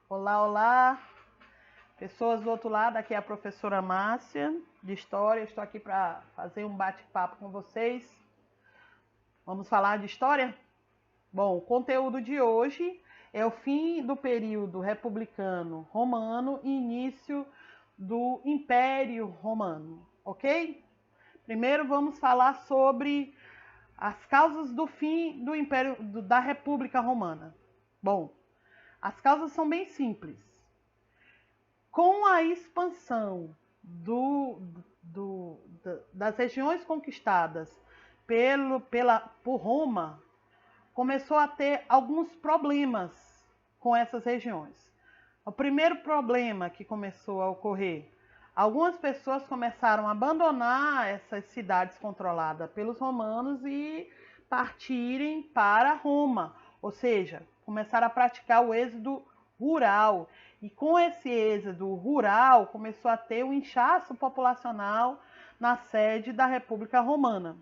Olá, olá, pessoas do outro lado, aqui é a professora Márcia, de História. Estou aqui para fazer um bate-papo com vocês. Vamos falar de História? Bom, o conteúdo de hoje é o fim do período republicano romano e início do Império Romano, ok? Primeiro vamos falar sobre as causas do fim do Império da República Romana. Bom, as causas são bem simples. Com a expansão das regiões conquistadas por Roma, começou a ter alguns problemas com essas regiões. O primeiro problema que começou a ocorrer, algumas pessoas começaram a abandonar essas cidades controladas pelos romanos e partirem para Roma, ou seja, começaram a praticar o êxodo rural. E com esse êxodo rural, começou a ter um inchaço populacional na sede da República Romana.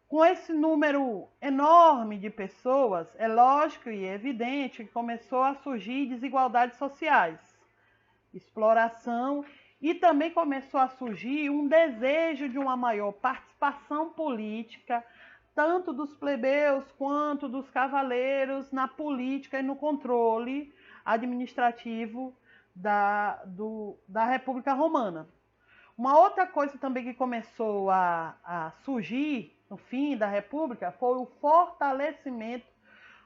Com esse número enorme de pessoas, é lógico e evidente que começou a surgir desigualdades sociais, exploração, e também começou a surgir um desejo de uma maior participação política, tanto dos plebeus quanto dos cavaleiros, na política e no controle administrativo da República Romana. Uma outra coisa também que começou a surgir no fim da República foi o fortalecimento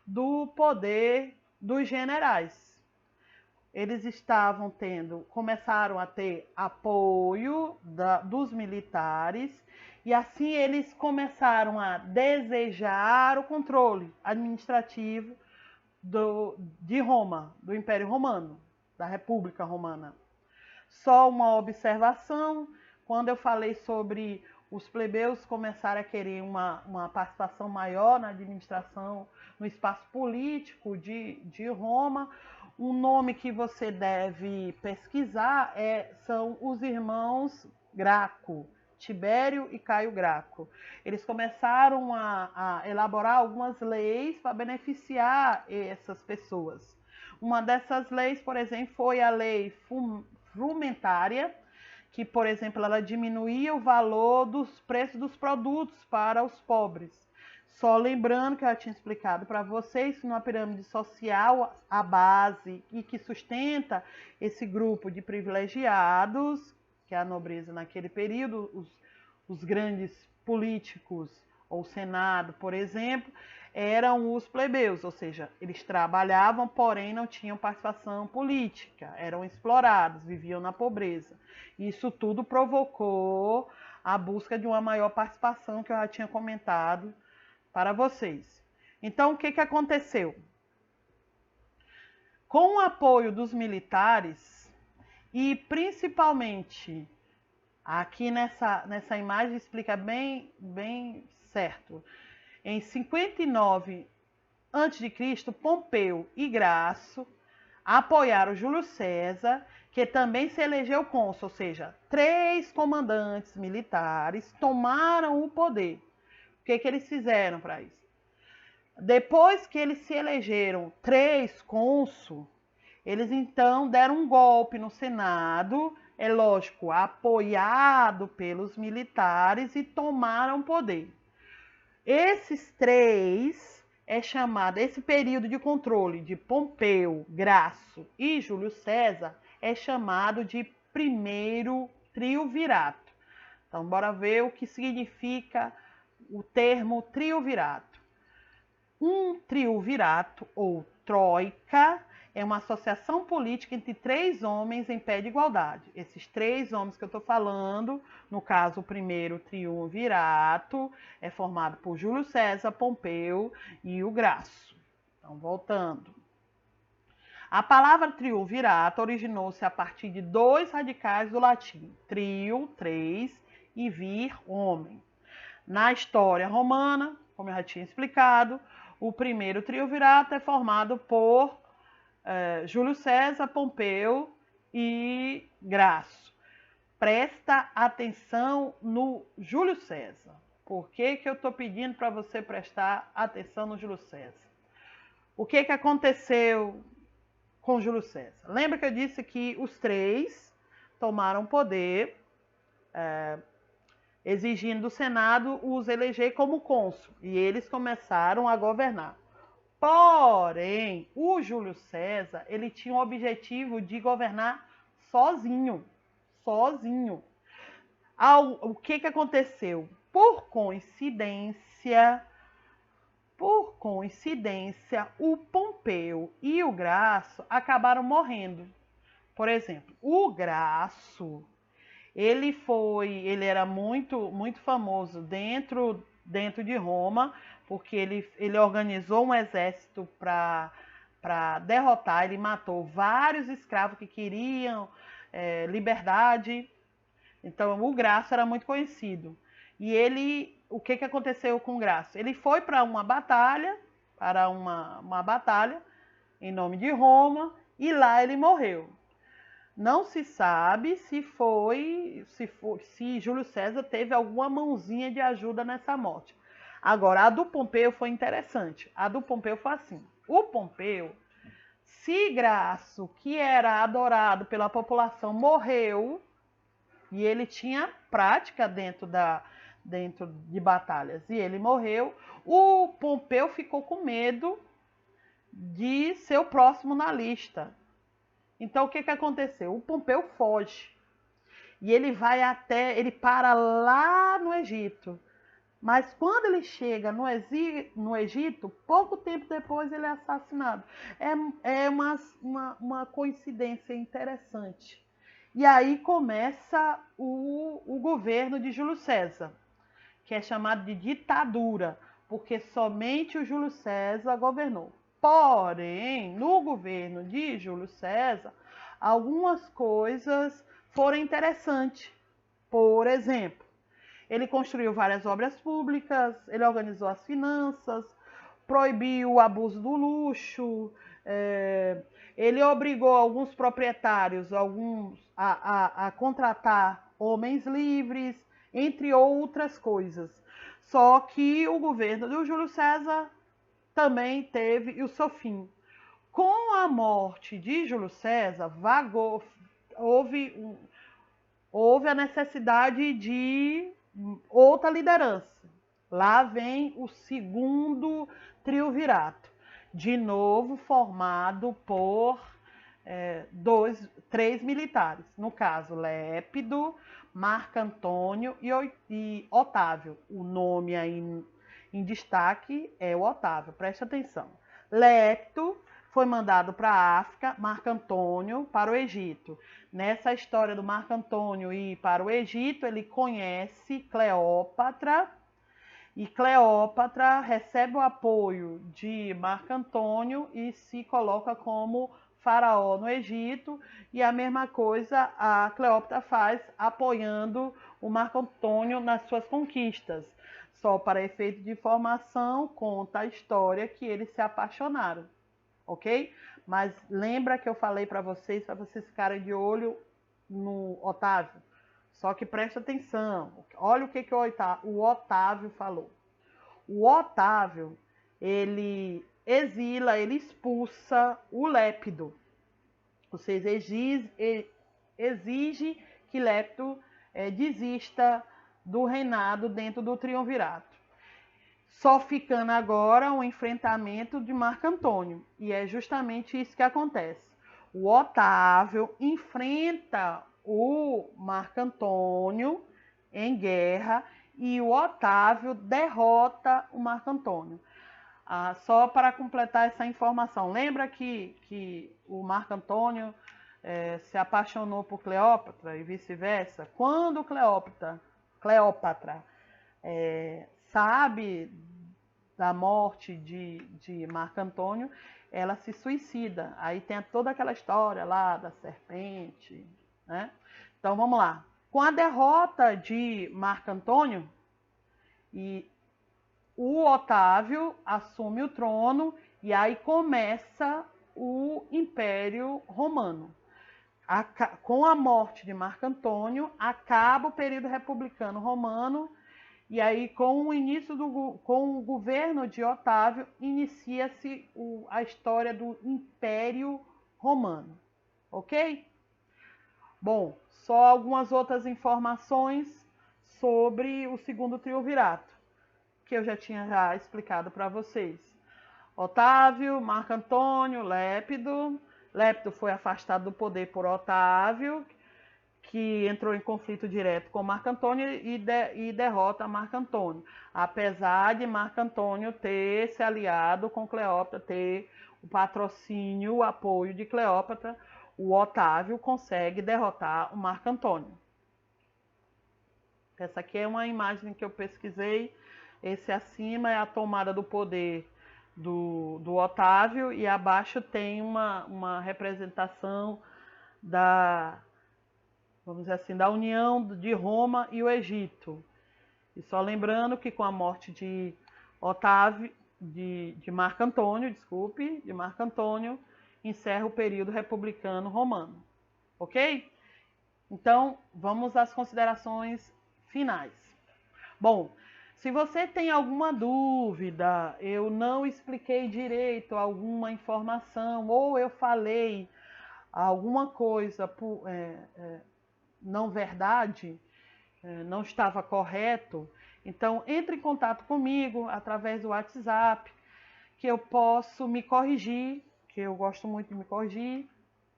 do poder dos generais. Eles começaram a ter apoio dos militares, e assim eles começaram a desejar o controle administrativo de Roma, do Império Romano, da República Romana. Só uma observação, quando eu falei sobre os plebeus começarem a querer uma participação maior na administração, no espaço político de Roma, um nome que você deve pesquisar são os irmãos Graco, Tibério e Caio Graco. Eles começaram a elaborar algumas leis para beneficiar essas pessoas. Uma dessas leis, por exemplo, foi a lei frumentária, que, por exemplo, ela diminuía o valor dos preços dos produtos para os pobres. Só lembrando que eu já tinha explicado para vocês que numa pirâmide social, a base e que sustenta esse grupo de privilegiados, que é a nobreza naquele período, os grandes políticos, ou o Senado, por exemplo, eram os plebeus, ou seja, eles trabalhavam, porém não tinham participação política, eram explorados, viviam na pobreza. Isso tudo provocou a busca de uma maior participação, que eu já tinha comentado para vocês. Então, o que aconteceu? Com o apoio dos militares, e principalmente aqui nessa imagem explica bem certo. Em 59 a.C., Pompeu e Graço apoiaram Júlio César, que também se elegeu cônsul, ou seja, 3 comandantes militares tomaram o poder. O que eles fizeram para isso? Depois que eles se elegeram 3 cônsul, eles então deram um golpe no Senado, é lógico, apoiado pelos militares, e tomaram o poder. Esses 3 esse período de controle de Pompeu, Graço e Júlio César é chamado de primeiro triunvirato. Então, bora ver o que significa o termo triunvirato. Um triunvirato, ou troika, é uma associação política entre 3 homens em pé de igualdade. Esses 3 homens que eu estou falando, no caso, o primeiro triunvirato, é formado por Júlio César, Pompeu e o Graço. Então, voltando. A palavra triunvirato originou-se a partir de 2 radicais do latim, trio, 3, e vir, homem. Na história romana, como eu já tinha explicado, o primeiro triunvirato é formado por Júlio César, Pompeu e Graço. Presta atenção no Júlio César. Por que eu estou pedindo para você prestar atenção no Júlio César? O que aconteceu com Júlio César. Lembra que eu disse que os três tomaram poder, exigindo do Senado os eleger como cônsul, e eles começaram a governar. Porém, o Júlio César, ele tinha o objetivo de governar sozinho. Sozinho. O que aconteceu? Por coincidência, o Pompeu e o Graço acabaram morrendo. Por exemplo, o Graço, ele era muito famoso dentro de Roma, porque ele organizou um exército para derrotar, ele matou vários escravos que queriam liberdade. Então, o Graço era muito conhecido. E o que aconteceu com o Graço? Ele foi para uma batalha, em nome de Roma, e lá ele morreu. Não se sabe se Júlio César teve alguma mãozinha de ajuda nessa morte. Agora, a do Pompeu foi interessante. A do Pompeu foi assim. O Pompeu, se Graço, que era adorado pela população, morreu, e ele tinha prática dentro de batalhas, e ele morreu, o Pompeu ficou com medo de ser o próximo na lista. Então, o que aconteceu? O Pompeu foge. E ele ele para lá no Egito. Mas quando ele chega no Egito, pouco tempo depois ele é assassinado. É uma coincidência interessante. E aí começa o governo de Júlio César, que é chamado de ditadura, porque somente o Júlio César governou. Porém, no governo de Júlio César, algumas coisas foram interessantes. Por exemplo, ele construiu várias obras públicas, ele organizou as finanças, proibiu o abuso do luxo, ele obrigou alguns proprietários a contratar homens livres, entre outras coisas. Só que o governo do Júlio César também teve o seu fim. Com a morte de Júlio César, houve a necessidade de outra liderança. Lá vem o segundo triunvirato, de novo formado por três militares. No caso, Lépido, Marco Antônio e Otávio. O nome aí em destaque é o Otávio, preste atenção. Lépido foi mandado para a África, Marco Antônio para o Egito. Nessa história do Marco Antônio ir para o Egito, ele conhece Cleópatra, e Cleópatra recebe o apoio de Marco Antônio e se coloca como faraó no Egito, e a mesma coisa a Cleópatra faz, apoiando o Marco Antônio nas suas conquistas. Só para efeito de informação, conta a história que eles se apaixonaram, ok? Mas lembra que eu falei para vocês ficarem de olho no Otávio? Só que presta atenção, olha o que o Otávio falou. O Otávio, ele expulsa o Lépido. Ou seja, exige que Lépido desista do reinado dentro do triunvirato. Só ficando agora o enfrentamento de Marco Antônio. E é justamente isso que acontece. O Otávio enfrenta o Marco Antônio em guerra e o Otávio derrota o Marco Antônio. Só para completar essa informação, lembra que o Marco Antônio se apaixonou por Cleópatra e vice-versa? Quando Cleópatra sabe da morte de Marco Antônio, ela se suicida. Aí tem toda aquela história lá da serpente, né? Então vamos lá. Com a derrota de Marco Antônio, o Otávio assume o trono e aí começa o Império Romano. Com a morte de Marco Antônio, acaba o período republicano romano, e aí com o governo de Otávio, inicia-se a história do Império romano, ok? Bom, só algumas outras informações sobre o segundo triunvirato, que eu já tinha explicado para vocês. Otávio, Marco Antônio, Lépido. Lépido foi afastado do poder por Otávio, que entrou em conflito direto com Marco Antônio e derrota Marco Antônio. Apesar de Marco Antônio ter se aliado com Cleópatra, ter o patrocínio, o apoio de Cleópatra, o Otávio consegue derrotar o Marco Antônio. Essa aqui é uma imagem que eu pesquisei. Esse acima é a tomada do poder do Otávio e abaixo tem uma representação vamos dizer assim, da união de Roma e o Egito. E só lembrando que com a morte de Otávio, de Marco Antônio, encerra o período republicano romano. Ok? Então, vamos às considerações finais. Bom, se você tem alguma dúvida, eu não expliquei direito alguma informação, ou eu falei alguma coisa não verdade, não estava correto, então entre em contato comigo através do WhatsApp, que eu posso me corrigir, que eu gosto muito de me corrigir,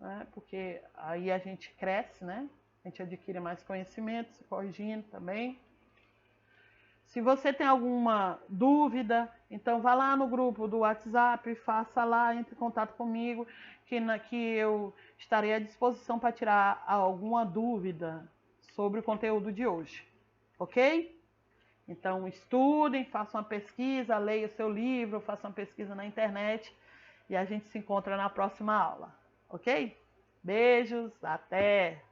né, porque aí a gente cresce, né? A gente adquire mais conhecimento, se corrigindo também. Se você tem alguma dúvida, então vá lá no grupo do WhatsApp, faça lá, entre em contato comigo, que eu estarei à disposição para tirar alguma dúvida sobre o conteúdo de hoje, ok? Então estudem, façam uma pesquisa, leia o seu livro, façam uma pesquisa na internet e a gente se encontra na próxima aula, ok? Beijos, até!